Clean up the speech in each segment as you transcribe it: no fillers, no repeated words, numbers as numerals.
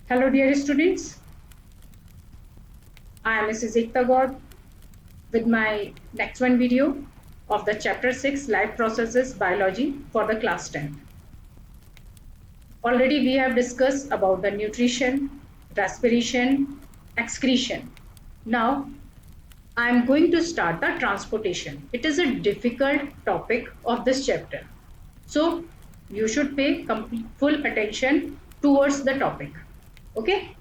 Hello dear students, I am Mrs. Ekta God with my next one video of the chapter 6 Life Processes Biology for the class 10. Already we have discussed about the nutrition, respiration, excretion. Now I am going to start the transportation. It is a difficult topic of this chapter. So you should pay full attention towards the topic. Okay?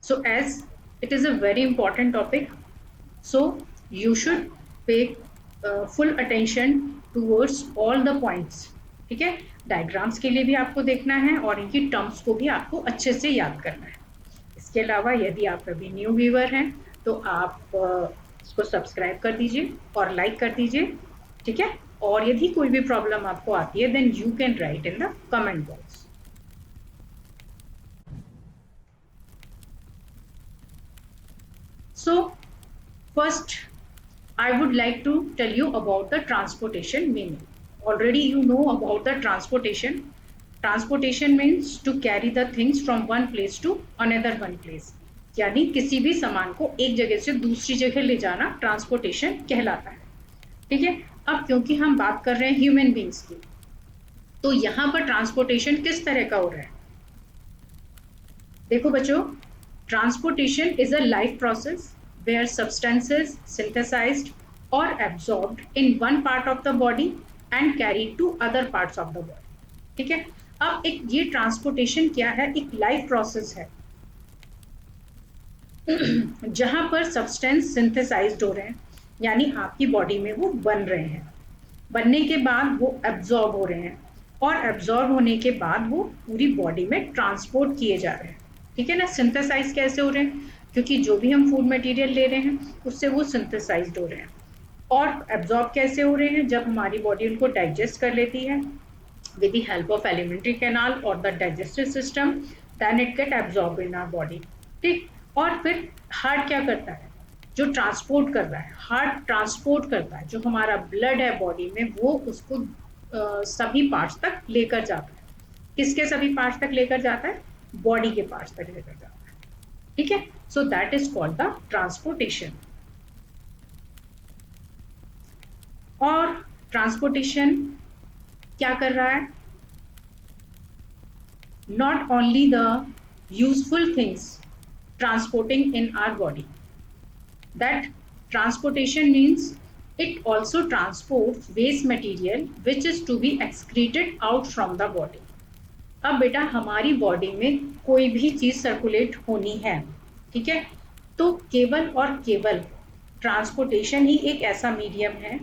So as it is a very important topic, so you should pay full attention towards all the points. ठीक है, diagrams के लिए भी आपको देखना है और इनकी टर्म्स को भी आपको अच्छे से याद करना है. इसके अलावा यदि आप अभी न्यू व्यूअर हैं तो आप इसको सब्सक्राइब कर दीजिए और लाइक कर दीजिए. ठीक है, और यदि कोई भी प्रॉब्लम आपको आती है then you can write in the comment box. So first I would like to tell you about the transportation meaning. Already you know about the transportation. Transportation means to carry the things from one place to another one place. यानी किसी भी सामान को एक जगह से दूसरी जगह ले जाना ट्रांसपोर्टेशन कहलाता है. ठीक है, अब क्योंकि हम बात कर रहे हैं ह्यूमन बींग्स की, तो यहाँ पर ट्रांसपोर्टेशन किस तरह का हो रहा है. देखो बच्चों, transportation is a life process where substances synthesized or absorbed in one part of the body and carried to other parts of the body. ठीक है, अब एक ये ट्रांसपोर्टेशन क्या है, एक लाइफ प्रोसेस है जहां पर सब्सटेंस सिंथेसाइज्ड हो रहे हैं, यानी आपकी बॉडी में वो बन रहे हैं, बनने के बाद वो एब्जॉर्ब हो रहे हैं और एब्जॉर्ब होने के बाद वो पूरी बॉडी में ट्रांसपोर्ट किए जा रहे हैं. ठीक है ना, सिंथेसाइज कैसे हो रहे हैं, क्योंकि जो भी हम फूड मटेरियल ले रहे हैं उससे वो सिंथेसाइज्ड हो रहे हैं. और एब्जॉर्ब कैसे हो रहे हैं, जब हमारी बॉडी उनको डाइजेस्ट कर लेती है with the help of alimentary canal और the digestive system, then it get absorb in our body. ठीक, और फिर हार्ट क्या करता है, जो ट्रांसपोर्ट कर रहा है, हार्ट ट्रांसपोर्ट करता है, जो हमारा ब्लड है बॉडी में वो उसको सभी पार्ट्स तक लेकर जाता है. किसके सभी पार्ट्स तक लेकर जाता है, बॉडी के पार्ट्स तक लेकर जाता है. ठीक है, so that is called the transportation. और ट्रांसपोर्टेशन क्या कर रहा है, not only the useful things transporting in our body, that transportation means it also transports waste material which is to be excreted out from the body. अब बेटा हमारी body में कोई भी चीज सर्कुलेट होनी है, ठीक है, तो केवल और केवल ट्रांसपोर्टेशन ही एक ऐसा मीडियम है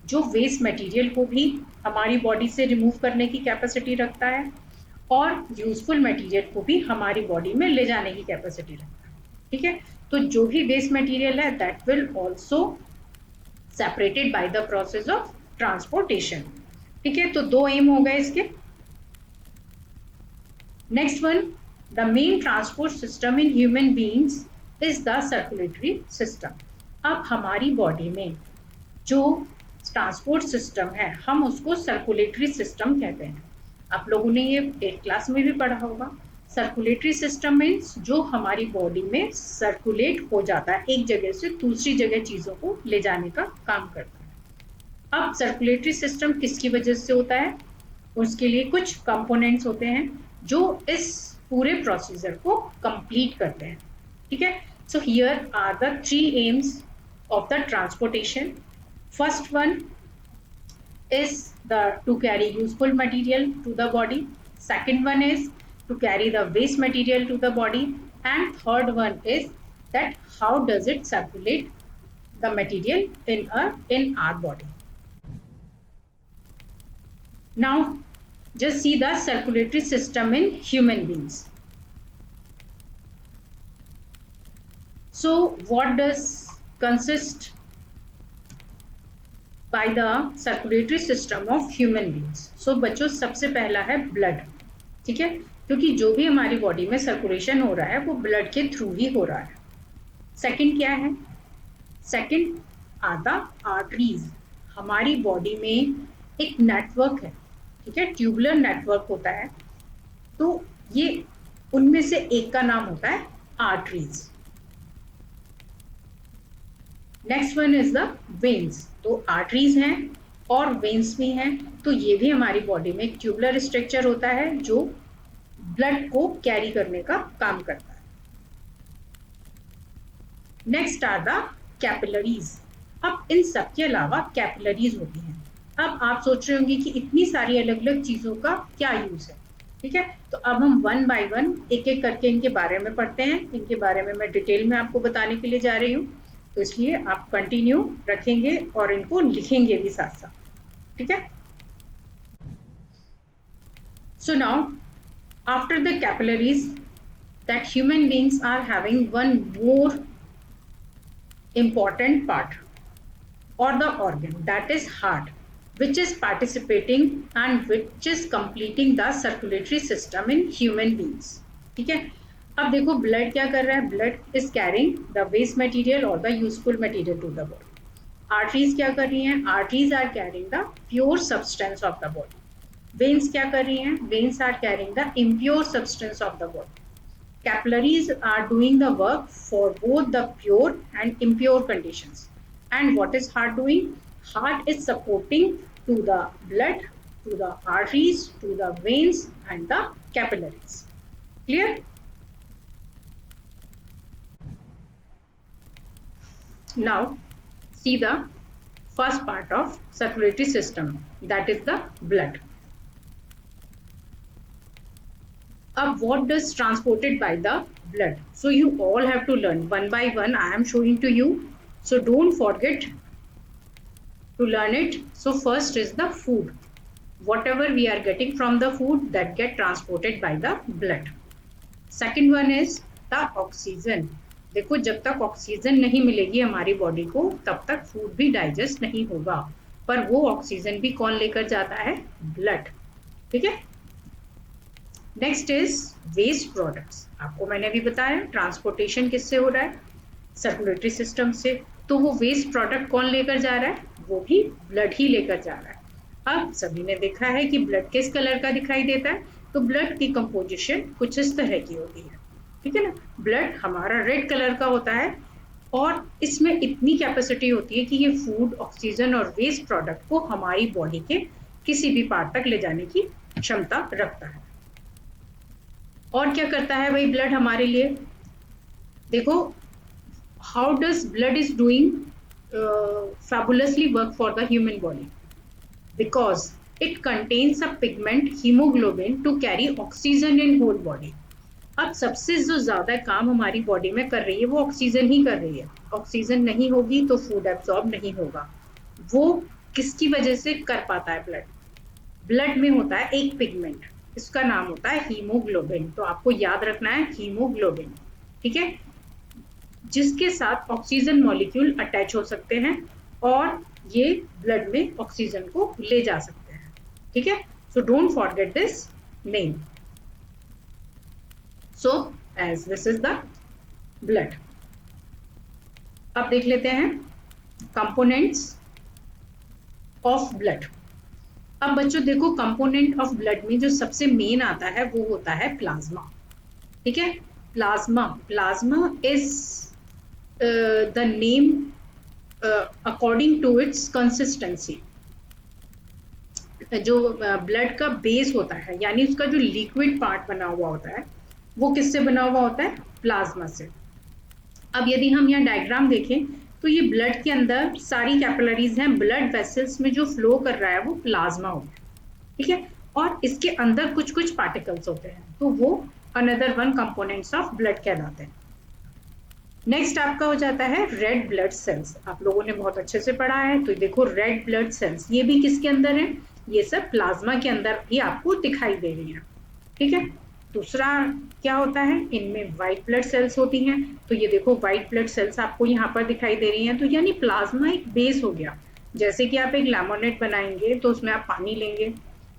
जो वेस्ट मटेरियल को भी हमारी बॉडी से रिमूव करने की कैपेसिटी रखता है और यूजफुल मटेरियल को भी हमारी बॉडी में ले जाने की कैपेसिटी रखता है. ठीक है, तो जो भी वेस्ट मटेरियल है that will also separated by the process of transportation. ठीक है, तो दो एम हो गए इसके. Next one, the main transport system in human beings is the circulatory system. अब हमारी बॉडी में जो ट्रांसपोर्ट सिस्टम है हम उसको सर्कुलेटरी सिस्टम कहते हैं. आप लोगों ने ये 8th क्लास में भी पढ़ा होगा. सर्कुलेटरी सिस्टम मीन्स जो हमारी बॉडी में सर्कुलेट हो जाता है, एक जगह से दूसरी जगह चीजों को ले जाने का काम करता है. अब सर्कुलेटरी सिस्टम किसकी वजह से होता है, उसके लिए कुछ कंपोनेंट्स होते हैं जो इस पूरे प्रोसीजर को कंप्लीट करते हैं. ठीक है, so here are the 3 aims of the transportation. First one is the to carry useful material to the body, second one is to carry the waste material to the body, and third one is that how does it circulate the material in our body. Now just see the circulatory system in human beings. So what does consist by the circulatory system of human beings. So बच्चों सबसे पहला है blood. ठीक है, क्योंकि जो भी हमारी बॉडी में सर्कुलेशन हो रहा है वो ब्लड के थ्रू ही हो रहा है. सेकंड क्या है, सेकंड आर द आर्टरीज. हमारी बॉडी में एक नेटवर्क है, ठीक है, ट्यूबुलर नेटवर्क होता है. तो ये उनमें से एक का नाम होता है arteries. Next one is the veins. तो आर्टरीज हैं और वेन्स भी हैं, तो ये भी हमारी बॉडी में एक ट्यूबुलर स्ट्रक्चर होता है जो ब्लड को कैरी करने का काम करता है। Next are the capillaries. अब इन सब के अलावा कैपिलरीज होती हैं। अब आप सोच रहे होंगे कि इतनी सारी अलग अलग चीजों का क्या यूज है, ठीक है। तो अब हम वन बाय वन एक एक करके इनके बारे में पढ़ते हैं। इनके बारे में मैं डिटेल में आपको बताने के लिए जा रही हूँ, तो इसलिए आप कंटिन्यू रखेंगे और इनको लिखेंगे भी साथ साथ, ठीक है। So now after the capillaries that human beings are having one more important part or the organ, that is heart, which is participating and which is completing the circulatory system in human beings, ठीक है। अब देखो blood क्या कर रहा है, blood is carrying the waste material और the useful material to the body. Arteries क्या कर रही हैं, arteries are carrying the pure substance of the body. Veins क्या कर रही हैं, veins are carrying the impure substance of the body. Capillaries are doing the work for both the pure and impure conditions. And what is heart doing? Heart is supporting to the blood, to the arteries, to the veins and the capillaries. Clear? Now see the first part of circulatory system, that is the blood. What does transported by the blood? So you all have to learn one by one. I am showing to you, so don't forget to learn it. So first is the food. Whatever we are getting from the food, that get transported by the blood. Second one is the oxygen. देखो जब तक oxygen नहीं मिलेगी हमारी body को तब तक food भी डाइजेस्ट नहीं होगा, पर वो ऑक्सीजन भी कौन लेकर जाता है, ब्लड, ठीक है। Next is waste products. आपको मैंने भी बताया ट्रांसपोर्टेशन किससे हो रहा है, सर्कुलेटरी सिस्टम से। तो वो वेस्ट प्रोडक्ट कौन लेकर जा रहा है, वो भी ब्लड ही लेकर जा रहा है। अब सभी ने देखा है कि ब्लड किस कलर का दिखाई देता है, तो ब्लड की कंपोजिशन कुछ इस तरह की होती है, ठीक है ना। ब्लड हमारा रेड कलर का होता है और इसमें इतनी कैपेसिटी होती है कि ये फूड, ऑक्सीजन और वेस्ट प्रोडक्ट को हमारी बॉडी के किसी भी पार्ट तक ले जाने की क्षमता रखता है। और क्या करता है भाई ब्लड हमारे लिए, देखो how does blood is doing fabulously work for the human body, because it contains a pigment haemoglobin to carry oxygen in whole body. अब सबसे जो ज्यादा काम हमारी बॉडी में कर रही है वो ऑक्सीजन ही कर रही है। ऑक्सीजन नहीं होगी तो फूड एब्जॉर्ब नहीं होगा। वो किसकी वजह से कर पाता है ब्लड, ब्लड में होता है एक पिगमेंट, इसका नाम होता है हीमोग्लोबिन। तो आपको याद रखना है हीमोग्लोबिन, ठीक है, जिसके साथ ऑक्सीजन मॉलिक्यूल अटैच हो सकते हैं और ये ब्लड में ऑक्सीजन को ले जा सकते हैं, ठीक है। So don't forget this name. So as this is the blood. अब देख लेते हैं कंपोनेंट्स ऑफ ब्लड। अब बच्चों देखो कंपोनेंट ऑफ ब्लड में जो सबसे मेन आता है वो होता है प्लाज्मा, ठीक है। Plasma, plasma is the name according to its consistency. जो ब्लड का बेस होता है यानी उसका जो लिक्विड पार्ट बना हुआ होता है वो किससे बना हुआ होता है, प्लाज्मा से। अब यदि हम यहाँ डायग्राम देखें तो ये ब्लड के अंदर सारी कैपिलरीज हैं, ब्लड वेसल्स में जो फ्लो कर रहा है वो प्लाज्मा हो गया, ठीक है। और इसके अंदर कुछ कुछ पार्टिकल्स होते हैं, तो वो another one components of blood कहलाते हैं। नेक्स्ट आपका हो जाता है रेड ब्लड सेल्स। आप लोगों ने बहुत अच्छे से पढ़ा है, तो देखो रेड ब्लड सेल्स ये भी किसके अंदर है, ये सब प्लाज्मा के अंदर ही आपको दिखाई दे रही है, ठीक है। दूसरा क्या होता है, इनमें व्हाइट ब्लड सेल्स होती हैं। तो ये देखो व्हाइट ब्लड सेल्स आपको यहाँ पर दिखाई दे रही हैं। तो यानी प्लाज्मा एक बेस हो गया। जैसे कि आप एक लेमोनेड बनाएंगे तो उसमें आप पानी लेंगे,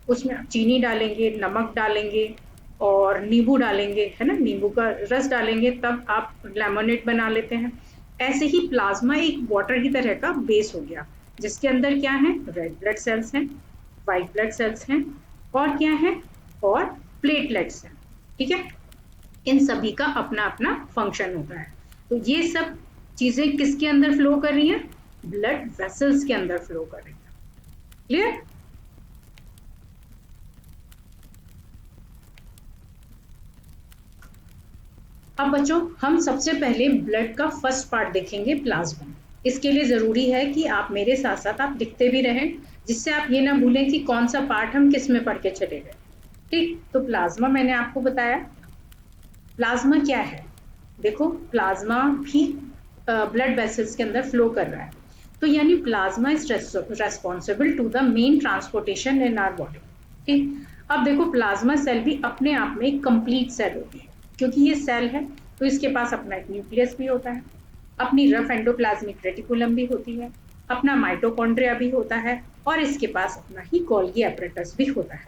उसमें आप चीनी डालेंगे, नमक डालेंगे और नींबू डालेंगे, है ना, नींबू का रस डालेंगे, तब आप लेमोनेड बना लेते हैं। ऐसे ही प्लाज्मा एक वाटर की तरह का बेस हो गया, जिसके अंदर क्या है, रेड ब्लड सेल्स हैं, व्हाइट ब्लड सेल्स हैं और क्या है, और प्लेटलेट्स हैं, ठीक है। इन सभी का अपना अपना फंक्शन होता है। तो ये सब चीजें किसके अंदर फ्लो कर रही हैं? ब्लड वेसल्स के अंदर फ्लो कर रही हैं। क्लियर? अब बच्चों हम सबसे पहले ब्लड का फर्स्ट पार्ट देखेंगे, प्लाज्मा। इसके लिए जरूरी है कि आप मेरे साथ साथ आप लिखते भी रहें, जिससे आप ये ना भूलें कि कौन सा पार्ट हम किस में पढ़ के चले गए। ठीक, तो प्लाज्मा मैंने आपको बताया। प्लाज्मा क्या है? देखो, प्लाज्मा भी ब्लड वेसल्स के अंदर फ्लो कर रहा है। तो यानी plasma is responsible to the main transportation in our body. ठीक, अब देखो प्लाज्मा सेल भी अपने आप में एक कंप्लीट सेल होती है, क्योंकि ये सेल है तो इसके पास अपना एक न्यूक्लियस भी होता है, अपनी रफ एंडोप्लाज्मिक रेटिकुलम भी होती है, अपना माइटोकॉन्ड्रिया भी होता है, और इसके पास अपना ही गोल्गी एपरेटस भी होता है।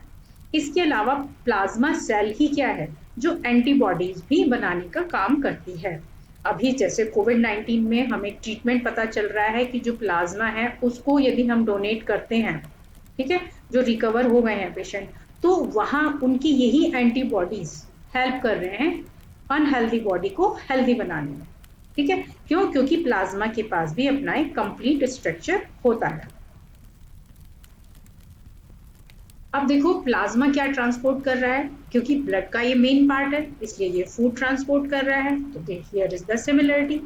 इसके अलावा प्लाज्मा सेल ही क्या है? जो एंटीबॉडीज भी बनाने का काम करती है। अभी जैसे कोविड-19 में हमें ट्रीटमेंट पता चल रहा है कि जो प्लाज्मा है उसको यदि हम डोनेट करते हैं, ठीक है, जो रिकवर हो गए हैं पेशेंट, तो वहां उनकी यही एंटीबॉडीज हेल्प कर रहे हैं अनहेल्दी बॉडी को हेल्दी बनाने में। ठीक है, क्यों? क्योंकि प्लाज्मा के पास भी अपना एक कंप्लीट स्ट्रक्चर होता है। अब देखो प्लाज्मा क्या ट्रांसपोर्ट कर रहा है, क्योंकि ब्लड का ये मेन पार्ट है इसलिए ये फूड ट्रांसपोर्ट कर रहा है, तो हियर इज द सिमिलरिटी।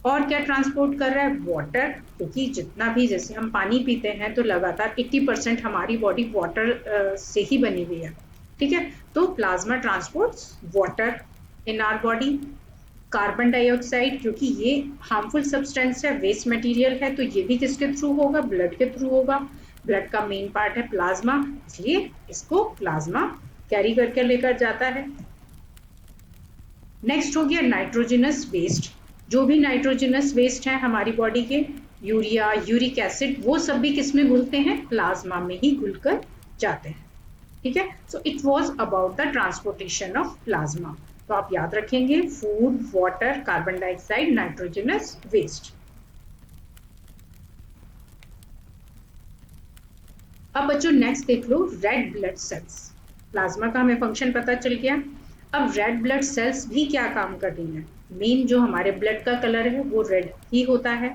और क्या ट्रांसपोर्ट कर रहा है? वाटर, क्योंकि जितना भी जैसे हम पानी पीते हैं तो लगातार 80% हमारी बॉडी वाटर से ही बनी हुई है। ठीक है, तो plasma transports water in our body. Carbon dioxide, क्योंकि ये हार्मफुल सब्सटेंस है, वेस्ट मटेरियल है, तो ये भी किसके थ्रू होगा? ब्लड के थ्रू होगा। ब्लड का मेन पार्ट है प्लाज्मा, इसलिए इसको प्लाज्मा कैरी करके लेकर जाता है। नेक्स्ट हो गया नाइट्रोजनस वेस्ट। जो भी नाइट्रोजनस वेस्ट है हमारी बॉडी के, यूरिया, यूरिक एसिड, वो सब भी किस में घुलते हैं? प्लाज्मा में ही घुलकर जाते हैं। ठीक है, so it was about the transportation of plasma. तो आप याद रखेंगे food, water, carbon dioxide, nitrogenous waste. अब बच्चों नेक्स्ट देख लो रेड ब्लड सेल्स। प्लाज्मा का हमें फंक्शन पता चल गया। अब रेड ब्लड सेल्स भी क्या काम कर रही हैं? मेन जो हमारे ब्लड का कलर है वो रेड ही होता है।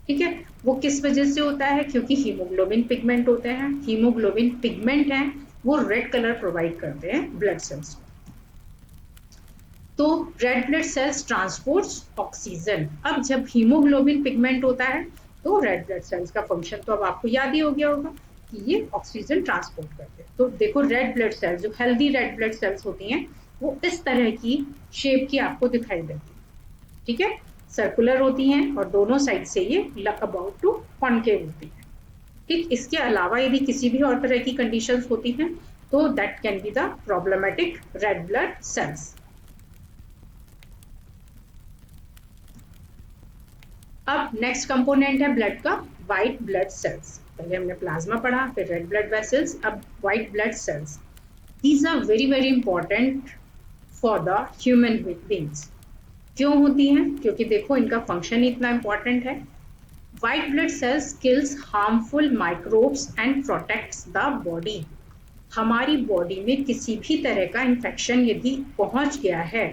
ठीक है, वो किस वजह से होता है? क्योंकि हीमोग्लोबिन पिगमेंट होते हैं, हीमोग्लोबिन पिगमेंट हैं, वो रेड कलर प्रोवाइड करते हैं ब्लड सेल्स। तो red blood sales transports oxygen. अब जब हीमोग्लोबिन पिगमेंट होता है तो रेड ब्लड सेल्स का फंक्शन तो अब आपको याद ही हो गया होगा कि ये ऑक्सीजन ट्रांसपोर्ट करते हैं। तो देखो रेड ब्लड सेल्स, जो हेल्दी रेड ब्लड सेल्स होती हैं, वो इस तरह की शेप की आपको दिखाई देती है। ठीक है, सर्कुलर होती हैं और दोनों साइड से ये अबाउट टू कॉनकेव होती है। ठीक, इसके अलावा यदि किसी भी और तरह की कंडीशंस होती हैं तो that can be the problematic red blood cells. अब नेक्स्ट कंपोनेंट है ब्लड का व्हाइट ब्लड सेल्स। पहले हमने प्लाज्मा पढ़ा, फिर रेड ब्लड वेसल्स, अब white blood cells. These are very very important for the human beings. क्यों होती हैं? क्योंकि देखो इनका फंक्शन इतना इंपॉर्टेंट है। White blood sales kills harmful microbes and protects the body. हमारी बॉडी में किसी भी तरह का इंफेक्शन यदि पहुंच गया है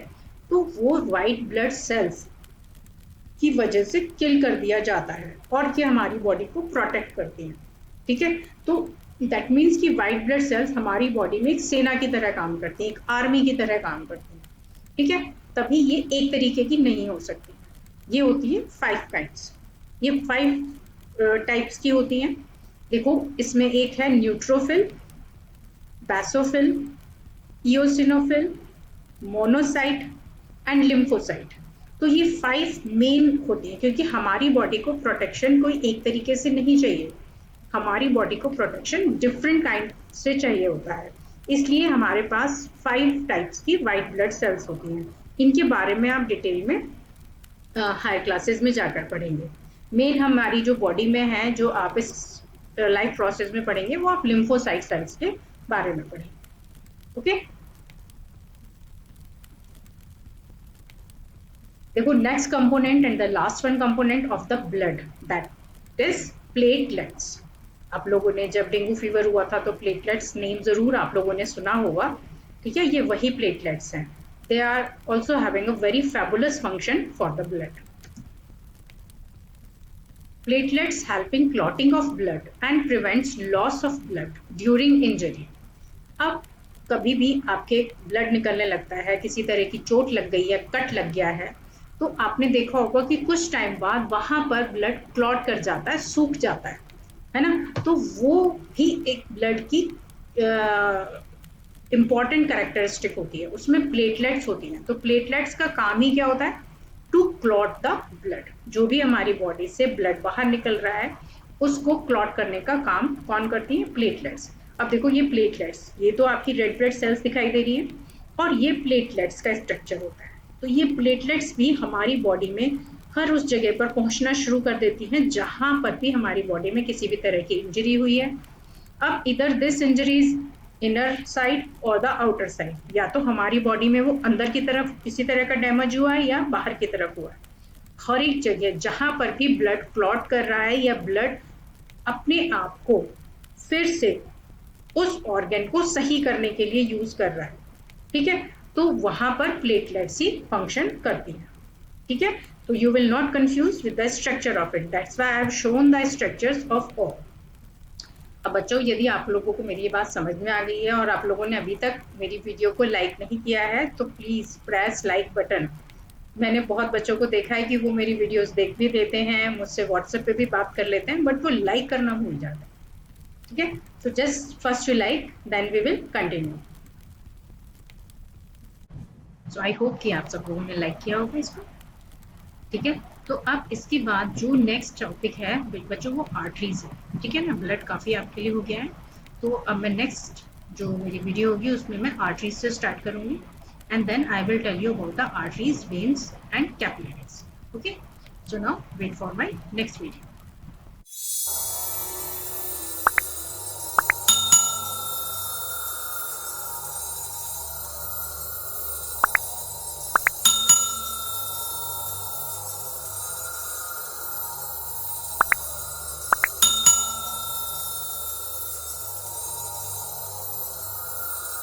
तो वो व्हाइट ब्लड सेल्स की वजह से किल कर दिया जाता है और ये हमारी बॉडी को प्रोटेक्ट करती हैं। ठीक है, तो दैट मीन्स कि व्हाइट ब्लड सेल्स हमारी बॉडी में एक सेना की तरह काम करती हैं, एक आर्मी की तरह काम करती हैं। ठीक है, तभी ये एक तरीके की नहीं हो सकती। ये होती है 5 काइंड्स। ये 5 टाइप्स की होती हैं। देखो इसमें एक है neutrophil, basophil, eosinophil, monocyte and lymphocyte. तो ये 5 मेन होती हैं, क्योंकि हमारी बॉडी को प्रोटेक्शन कोई एक तरीके से नहीं चाहिए, हमारी बॉडी को प्रोटेक्शन डिफरेंट काइंड से चाहिए होता है। इसलिए हमारे पास 5 टाइप्स की व्हाइट ब्लड सेल्स होती हैं। इनके बारे में आप डिटेल में हायर क्लासेस में जाकर पढ़ेंगे। मेन हमारी जो बॉडी में है, जो आप इस लाइफ प्रोसेस में पढ़ेंगे, वो आप लिम्फोसाइट सेल्स के बारे में पढ़ेंगे। ओके, देखो next component and the last one component of the blood, that is platelets. आप लोगों ने जब डेंगू फीवर हुआ था तो प्लेटलेट्स नेम जरूर आप लोगों ने सुना होगा। ठीक है, ये वही प्लेटलेट्स हैं। they are also having a very fabulous function for the blood. Platelets help in clotting of blood and prevents loss of blood during injury. अब कभी भी आपके ब्लड निकलने लगता है, किसी तरह की चोट लग गई है, कट लग गया है, तो आपने देखा होगा कि कुछ टाइम बाद वहां पर ब्लड क्लॉट कर जाता है, सूख जाता है ना। तो वो भी एक ब्लड की इंपॉर्टेंट कैरेक्टरिस्टिक होती है, उसमें प्लेटलेट्स होती हैं। तो प्लेटलेट्स का काम ही क्या होता है? To clot the blood. जो भी हमारी बॉडी से ब्लड बाहर निकल रहा है उसको क्लॉट करने का काम कौन करती है? प्लेटलेट्स। अब देखो ये प्लेटलेट्स, ये तो आपकी रेड ब्लड सेल्स दिखाई दे रही है और ये प्लेटलेट्स का स्ट्रक्चर होता है। तो ये प्लेटलेट्स भी हमारी बॉडी में हर उस जगह पर पहुंचना शुरू कर देती हैं जहां पर भी हमारी बॉडी में किसी भी तरह की इंजरी हुई है। अब इधर दिस इंजरीज इनर साइड और द आउटर साइड, या तो हमारी बॉडी में वो अंदर की तरफ किसी तरह का डैमेज हुआ है या बाहर की तरफ हुआ है। हर एक जगह जहां पर भी ब्लड क्लॉट कर रहा है या ब्लड अपने आप को फिर से उस ऑर्गन को सही करने के लिए यूज कर रहा है, ठीक है, तो वहां पर प्लेटलेट्स ही फंक्शन करती है, ठीक है। तो you will not confuse with the structure of it, that's why I have shown the structures of all. अब बच्चों, यदि आप लोगों को मेरी ये बात समझ में आ गई है और आप लोगों ने अभी तक मेरी वीडियो को लाइक नहीं किया है तो प्लीज प्रेस लाइक बटन। मैंने बहुत बच्चों को देखा है कि वो मेरी वीडियोस देख भी देते हैं, मुझसे व्हाट्सएप पे भी बात कर लेते हैं, बट वो लाइक करना भूल जाते हैं, ठीक है। तो just first you like, then we will continue. So I hope कि आप सब लोगों ने लाइक किया होगा इसको, ठीक है। तो अब इसके बाद जो नेक्स्ट टॉपिक है बच्चों वो आर्टरीज है, ठीक है ना। ब्लड काफ़ी आपके लिए हो गया है, तो अब मैं नेक्स्ट जो मेरी वीडियो होगी उसमें मैं आर्टरीज से स्टार्ट करूँगी and then I will tell you about the arteries, veins and capillaries, okay. So now wait for my next video.